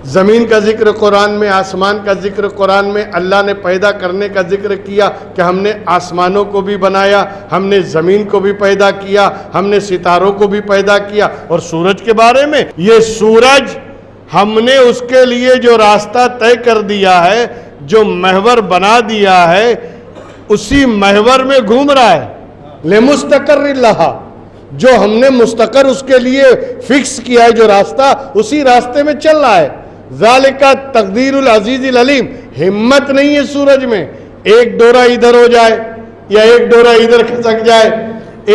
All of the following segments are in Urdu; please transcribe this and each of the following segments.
زمین کا ذکر قرآن میں، آسمان کا ذکر قرآن میں، اللہ نے پیدا کرنے کا ذکر کیا کہ ہم نے آسمانوں کو بھی بنایا، ہم نے زمین کو بھی پیدا کیا، ہم نے ستاروں کو بھی پیدا کیا۔ اور سورج کے بارے میں، یہ سورج ہم نے اس کے لیے جو راستہ طے کر دیا ہے، جو محور بنا دیا ہے، اسی محور میں گھوم رہا ہے۔ لمستقر لہا، جو ہم نے مستقر اس کے لیے فکس کیا ہے، جو راستہ اسی راستے میں چل رہا ہے۔ ذالک تقدیر العزیز العلیم، ہمت نہیں ہے سورج میں، ایک ڈورا ادھر ہو جائے یا ایک ڈورا ادھر کھسک جائے،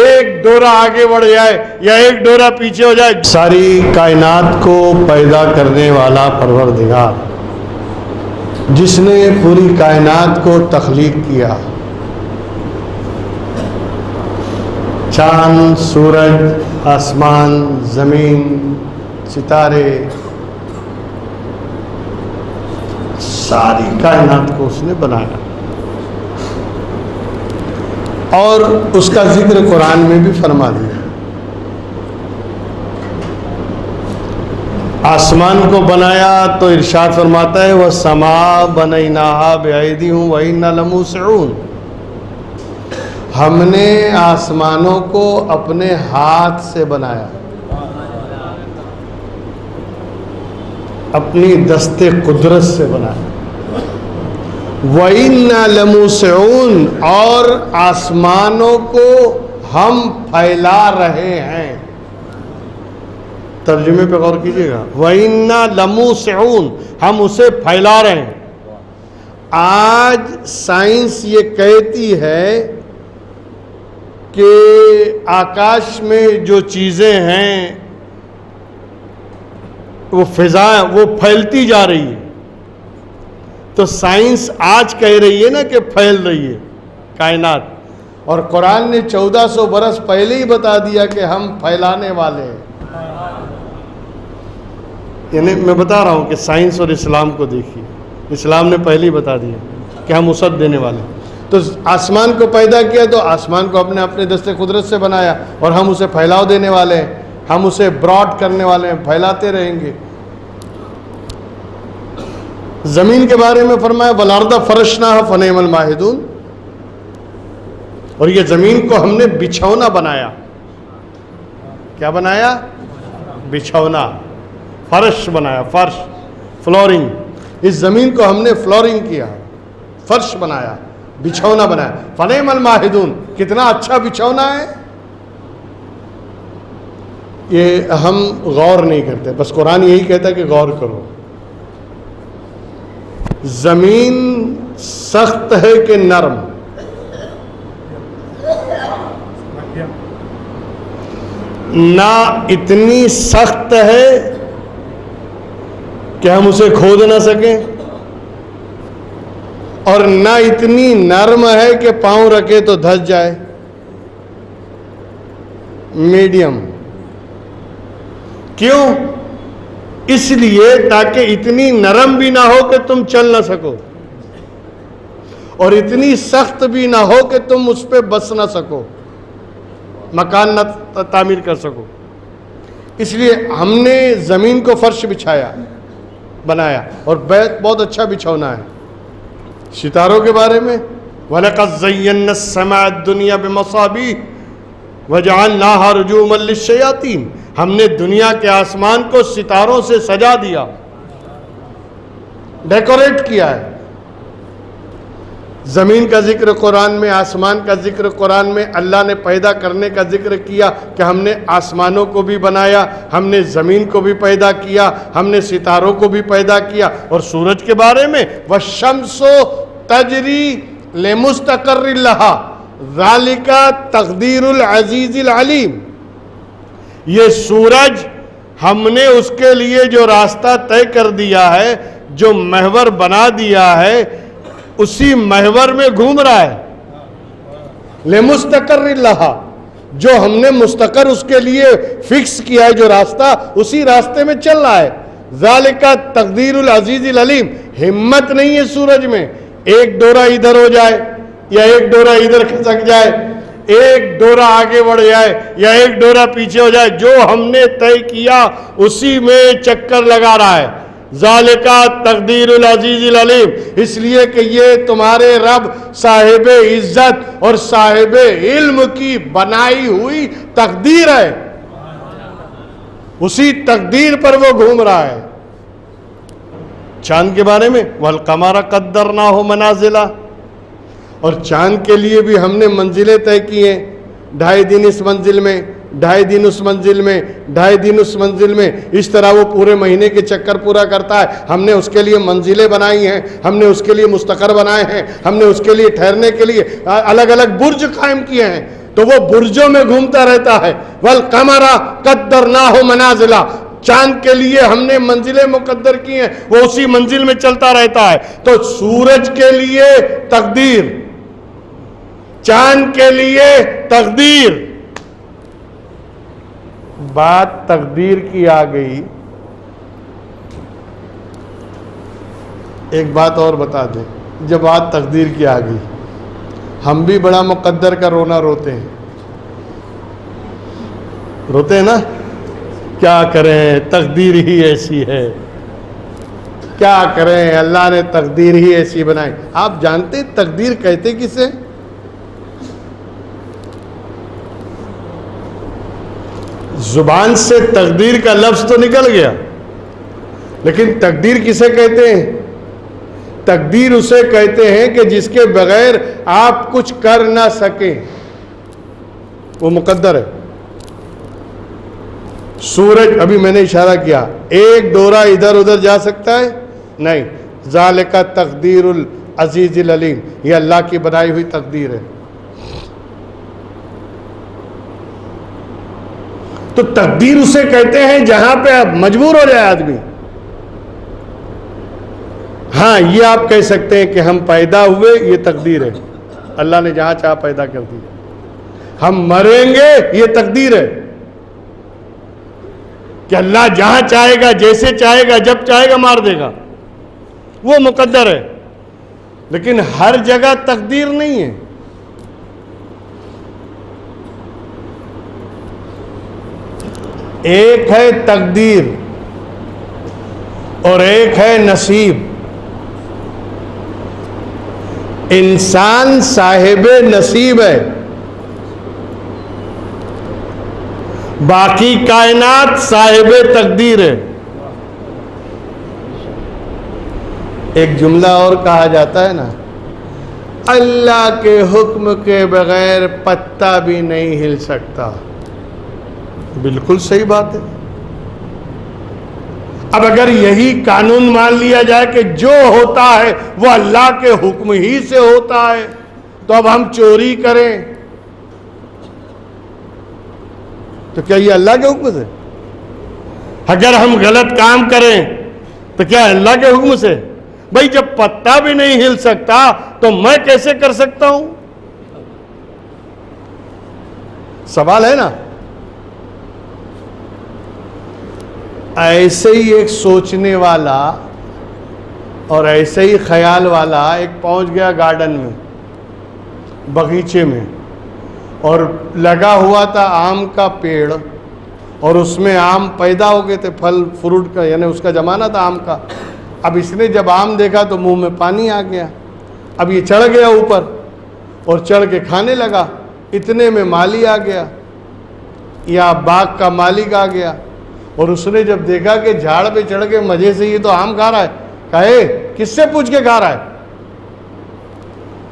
ایک ڈورا آگے بڑھ جائے یا ایک ڈورا پیچھے ہو جائے۔ ساری کائنات کو پیدا کرنے والا پروردگار، جس نے پوری کائنات کو تخلیق کیا، چاند، سورج، آسمان، زمین، ستارے، ساری کائنات کو اس نے بنایا، اور اس کا ذکر قرآن میں بھی فرما دیا۔ آسمان کو بنایا تو ارشاد فرماتا ہے وَالسَّمَاءَ بَنَيْنَاهَا بِأَيْدِیٍ وَإِنَّا لَمُوسِعُونَ، ہم نے آسمانوں کو اپنے ہاتھ سے بنایا، اپنی دست قدرت سے بنایا۔ وَإِنَّا لَمُوسِعُونَ، اور آسمانوں کو ہم پھیلا رہے ہیں۔ ترجمے پہ غور کیجئے گا، وَإِنَّا لَمُوسِعُونَ، ہم اسے پھیلا رہے ہیں۔ آج سائنس یہ کہتی ہے کہ آکاش میں جو چیزیں ہیں وہ فضا، وہ پھیلتی جا رہی ہے، تو سائنس آج کہہ رہی ہے نا کہ پھیل رہی ہے کائنات، اور قرآن نے 1400 برس پہلے ہی بتا دیا کہ ہم پھیلانے والے ہیں۔ یعنی میں بتا رہا ہوں کہ سائنس اور اسلام کو دیکھیے، اسلام نے پہلے ہی بتا دیا کہ ہم وسعت دینے والے ہیں۔ تو آسمان کو پیدا کیا تو آسمان کو اپنے دست قدرت سے بنایا، اور ہم اسے پھیلاؤ دینے والے ہیں، ہم اسے براڈ کرنے والے ہیں، پھیلاتے رہیں گے۔ زمین کے بارے میں فرمایا وَالْأَرْضَ فَرَشْنَاهَا فَنِعْمَ الْمَاهِدُونَ، اور یہ زمین کو ہم نے بچھونا بنایا۔ کیا بنایا؟ بچھونا، فرش بنایا، فرش، فلورنگ۔ اس زمین کو ہم نے فلورنگ کیا، فرش بنایا، بچھونا بنایا۔ فَنِعْمَ الْمَاهِدُونَ، کتنا اچھا بچھونا ہے۔ یہ ہم غور نہیں کرتے، بس قرآن یہی کہتا ہے کہ غور کرو۔ زمین سخت ہے کہ نرم؟ نہ اتنی سخت ہے کہ ہم اسے کھود نہ سکیں، اور نہ اتنی نرم ہے کہ پاؤں رکھے تو دھس جائے، میڈیم۔ کیوں؟ اس لیے تاکہ اتنی نرم بھی نہ ہو کہ تم چل نہ سکو، اور اتنی سخت بھی نہ ہو کہ تم اس پہ بس نہ سکو، مکان نہ تعمیر کر سکو۔ اس لیے ہم نے زمین کو فرش بچھایا، بنایا، اور بہت اچھا بچھونا ہے۔ ستاروں کے بارے میں وَلَقَدْ زَيَّنَّا السَّمَاءَ الدُّنْيَا بِمَصَابِيحَ وَجَعَلْنَاهَا رُجُومًا لِلشَّيَاطِينِ، ہم نے دنیا کے آسمان کو ستاروں سے سجا دیا، ڈیکوریٹ کیا ہے۔ زمین کا ذکر قرآن میں، آسمان کا ذکر قرآن میں، اللہ نے پیدا کرنے کا ذکر کیا کہ ہم نے آسمانوں کو بھی بنایا، ہم نے زمین کو بھی پیدا کیا، ہم نے ستاروں کو بھی پیدا کیا۔ اور سورج کے بارے میں وَالشَّمْسُ تَجْرِي لِمُسْتَقَرٍّ لَهَا ذَلِكَ تَقْدِيرُ الْعَزِيزِ الْعَلِيمِ، یہ سورج ہم نے اس کے لیے جو راستہ طے کر دیا ہے، جو محور بنا دیا ہے، اسی محور میں گھوم رہا ہے۔ لِمُسْتَقَرٍّ لَهَا، جو ہم نے مستقر اس کے لیے فکس کیا ہے، جو راستہ اسی راستے میں چل رہا ہے۔ ذَلِكَ تَقْدِيرُ الْعَزِيزِ الْعَلِيمِ، ہمت نہیں ہے سورج میں، ایک ڈورا ادھر ہو جائے یا ایک ڈورا ادھر کھسک جائے، ایک ڈورا آگے بڑھ جائے یا ایک ڈورا پیچھے ہو جائے۔ جو ہم نے طے کیا اسی میں چکر لگا رہا ہے۔ ذالک تقدیر العزیز العلیم، اس لیے کہ یہ تمہارے رب صاحب عزت اور صاحب علم کی بنائی ہوئی تقدیر ہے، اسی تقدیر پر وہ گھوم رہا ہے۔ چاند کے بارے میں وَالْقَمَرَ قَدَّرْنَاهُ مَنَازِلَ، اور چاند کے لیے بھی ہم نے منزلیں طے کی ہیں، 2.5 دن اس منزل میں، 2.5 دن اس منزل میں، 2.5 دن اس منزل میں، اس طرح وہ پورے مہینے کے چکر پورا کرتا ہے۔ ہم نے اس کے لیے منزلیں بنائی ہیں، ہم نے اس کے لیے مستقر بنائے ہیں، ہم نے اس کے لیے ٹھہرنے کے لیے الگ الگ برج قائم کیے ہیں، تو وہ برجوں میں گھومتا رہتا ہے۔ وَالْقَمَرَ قَدَّرْنَاهُ مَنَازِلَ، چاند کے لیے ہم نے منزلیں مقدر کی ہیں، وہ اسی منزل میں چلتا رہتا ہے۔ تو سورج کے لیے تقدیر، چاند کے لیے تقدیر، بات تقدیر کی آ گئی۔ ایک بات اور بتا دیں، جب بات تقدیر کی آ گئی، ہم بھی بڑا مقدر کا رونا روتے ہیں، روتے ہیں نا، کیا کریں تقدیر ہی ایسی ہے، کیا کریں اللہ نے تقدیر ہی ایسی بنائی۔ آپ جانتے تقدیر کہتے کسے؟ زبان سے تقدیر کا لفظ تو نکل گیا، لیکن تقدیر کسے کہتے ہیں؟ تقدیر اسے کہتے ہیں کہ جس کے بغیر آپ کچھ کر نہ سکیں، وہ مقدر ہے۔ سورج، ابھی میں نے اشارہ کیا، ایک ڈورا ادھر ادھر جا سکتا ہے؟ نہیں۔ ذالک تقدیر العزیز العلیم، یہ اللہ کی بنائی ہوئی تقدیر ہے۔ تو تقدیر اسے کہتے ہیں جہاں پہ اب مجبور ہو جائے آدمی۔ ہاں یہ آپ کہہ سکتے ہیں کہ ہم پیدا ہوئے، یہ تقدیر ہے، اللہ نے جہاں چاہا پیدا کر دیا۔ ہم مریں گے، یہ تقدیر ہے کہ اللہ جہاں چاہے گا، جیسے چاہے گا، جب چاہے گا مار دے گا، وہ مقدر ہے۔ لیکن ہر جگہ تقدیر نہیں ہے۔ ایک ہے تقدیر اور ایک ہے نصیب۔ انسان صاحب نصیب ہے، باقی کائنات صاحب تقدیر ہے۔ ایک جملہ اور کہا جاتا ہے نا، اللہ کے حکم کے بغیر پتا بھی نہیں ہل سکتا۔ بالکل صحیح بات ہے۔ اب اگر یہی قانون مان لیا جائے کہ جو ہوتا ہے وہ اللہ کے حکم ہی سے ہوتا ہے، تو اب ہم چوری کریں تو کیا یہ اللہ کے حکم سے؟ اگر ہم غلط کام کریں تو کیا اللہ کے حکم سے؟ بھائی جب پتا بھی نہیں ہل سکتا تو میں کیسے کر سکتا ہوں؟ سوال ہے نا۔ ایسے ہی ایک سوچنے والا اور ایسے ہی خیال والا ایک پہنچ گیا گارڈن میں، باغیچے میں، اور لگا ہوا تھا آم کا پیڑ، اور اس میں آم پیدا ہو گئے تھے، پھل فروٹ کا، یعنی اس کا زمانہ تھا آم کا۔ اب اس نے جب آم دیکھا تو منہ میں پانی آ گیا۔ اب یہ چڑھ گیا اوپر اور چڑھ کے کھانے لگا۔ اتنے میں مالی آ گیا یا باغ کا مالک آ گیا، اور اس نے جب دیکھا کہ جھاڑ پہ چڑھ کے مزے سے یہ تو آم کھا رہا ہے، کہے کس سے پوچھ کے کھا رہا ہے؟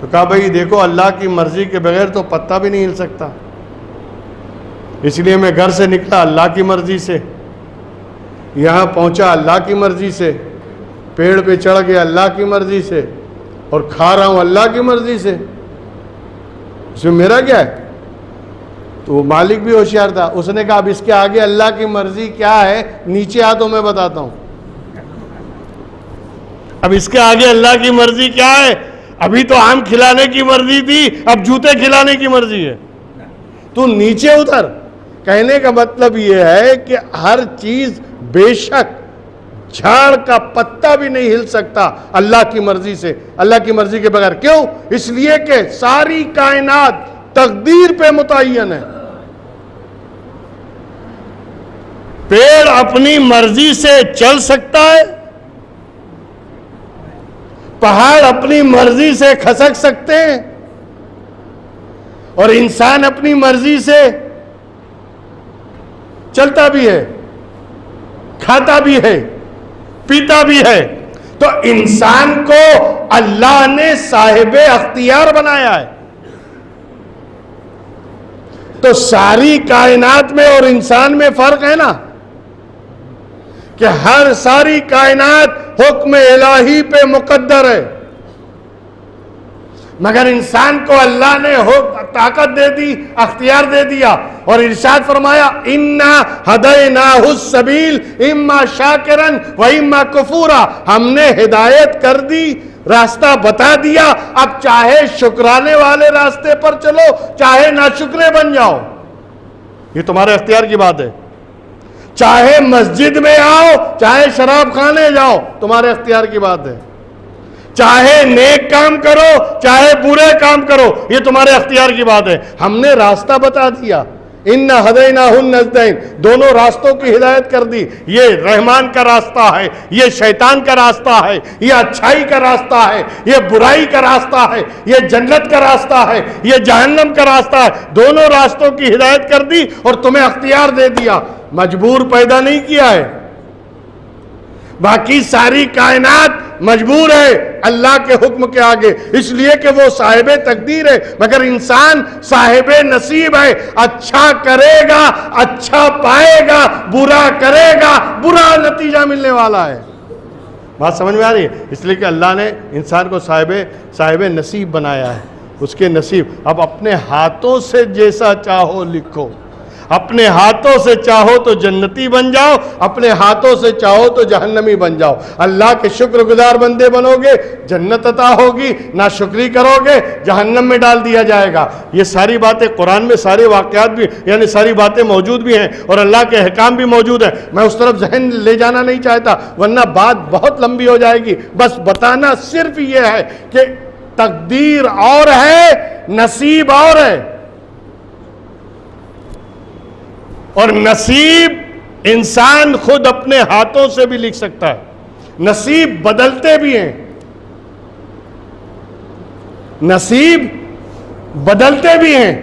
تو کہا بھائی دیکھو اللہ کی مرضی کے بغیر تو پتا بھی نہیں ہل سکتا، اس لیے میں گھر سے نکلا اللہ کی مرضی سے، یہاں پہنچا اللہ کی مرضی سے، پیڑ پہ چڑھ گیا اللہ کی مرضی سے، اور کھا رہا ہوں اللہ کی مرضی سے، اس میں میرا کیا ہے؟ تو وہ مالک بھی ہوشیار تھا، اس نے کہا اب اس کے آگے اللہ کی مرضی کیا ہے نیچے آ تو میں بتاتا ہوں۔ اب اس کے آگے اللہ کی مرضی کیا ہے؟ ابھی تو آم کھلانے کی مرضی تھی، اب جوتے کھلانے کی مرضی ہے، تو نیچے اتر۔ کہنے کا مطلب یہ ہے کہ ہر چیز، بے شک جھاڑ کا پتا بھی نہیں ہل سکتا اللہ کی مرضی سے، اللہ کی مرضی کے بغیر۔ کیوں؟ اس لیے کہ ساری کائنات تقدیر پہ متعین ہے۔ پیڑ اپنی مرضی سے چل سکتا ہے، پہاڑ اپنی مرضی سے کھسک سکتے ہیں اور انسان اپنی مرضی سے چلتا بھی ہے، کھاتا بھی ہے، پیتا بھی ہے۔ تو انسان کو اللہ نے صاحب اختیار بنایا ہے۔ تو ساری کائنات میں اور انسان میں فرق ہے نا، کہ ہر ساری کائنات حکم الہی پہ مقدر ہے، مگر انسان کو اللہ نے طاقت دے دی، اختیار دے دیا، اور ارشاد فرمایا اِنَّا هَدَيْنَاهُ السَّبِيلَ اِمَّا شَاكِرًا وَإِمَّا كُفُورًا، ہم نے ہدایت کر دی، راستہ بتا دیا، اب چاہے شکرانے والے راستے پر چلو، چاہے ناشکرے بن جاؤ، یہ تمہارے اختیار کی بات ہے۔ چاہے مسجد میں آؤ، چاہے شراب خانے جاؤ، تمہارے اختیار کی بات ہے۔ چاہے نیک کام کرو، چاہے برے کام کرو، یہ تمہارے اختیار کی بات ہے۔ ہم نے راستہ بتا دیا، اِنَّا هَدَيْنَاهُ النَّجْدَيْنِ، دونوں راستوں کی ہدایت کر دی۔ یہ رحمان کا راستہ ہے، یہ شیطان کا راستہ ہے، یہ اچھائی کا راستہ ہے، یہ برائی کا راستہ ہے، یہ جنت کا راستہ ہے، یہ جہنم کا راستہ ہے۔ دونوں راستوں کی ہدایت کر دی اور تمہیں اختیار دے دیا، مجبور پیدا نہیں کیا ہے۔ باقی ساری کائنات مجبور ہے اللہ کے حکم کے آگے، اس لیے کہ وہ صاحب تقدیر ہے، مگر انسان صاحب نصیب ہے۔ اچھا کرے گا اچھا پائے گا، برا کرے گا برا نتیجہ ملنے والا ہے۔ بات سمجھ میں آ رہی ہے؟ اس لیے کہ اللہ نے انسان کو صاحب نصیب بنایا ہے، اس کے نصیب۔ اب اپنے ہاتھوں سے جیسا چاہو لکھو، اپنے ہاتھوں سے چاہو تو جنتی بن جاؤ، اپنے ہاتھوں سے چاہو تو جہنمی بن جاؤ۔ اللہ کے شکر گزار بندے بنو گے، جنت عطا ہوگی، ناشکری کرو گے جہنم میں ڈال دیا جائے گا۔ یہ ساری باتیں قرآن میں، سارے واقعات بھی، یعنی ساری باتیں موجود بھی ہیں اور اللہ کے احکام بھی موجود ہیں۔ میں اس طرف ذہن لے جانا نہیں چاہتا ورنہ بات بہت لمبی ہو جائے گی۔ بس بتانا صرف یہ ہے کہ تقدیر اور ہے، نصیب اور ہے، اور نصیب انسان خود اپنے ہاتھوں سے بھی لکھ سکتا ہے۔ نصیب بدلتے بھی ہیں، نصیب بدلتے بھی ہیں۔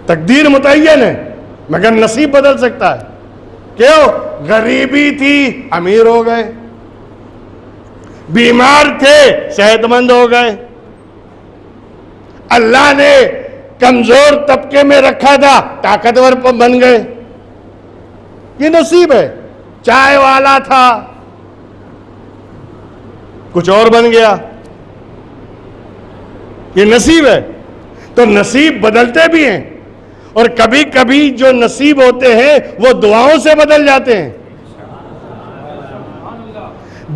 تقدیر متعین ہے مگر نصیب بدل سکتا ہے۔ کیوں؟ غریبی تھی امیر ہو گئے، بیمار تھے صحت مند ہو گئے، اللہ نے کمزور طبقے میں رکھا تھا طاقتور بن گئے، یہ نصیب ہے۔ چائے والا تھا کچھ اور بن گیا، یہ نصیب ہے۔ تو نصیب بدلتے بھی ہیں، اور کبھی کبھی جو نصیب ہوتے ہیں وہ دعاؤں سے بدل جاتے ہیں۔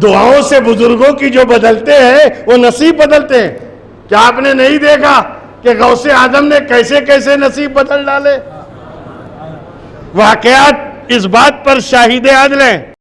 دعاؤں سے بزرگوں کی جو بدلتے ہیں وہ نصیب بدلتے ہیں۔ کیا آپ نے نہیں دیکھا کہ غوث اعظم نے کیسے کیسے نصیب بدل ڈالے؟ واقعات اس بات پر شاہد عدل ہیں۔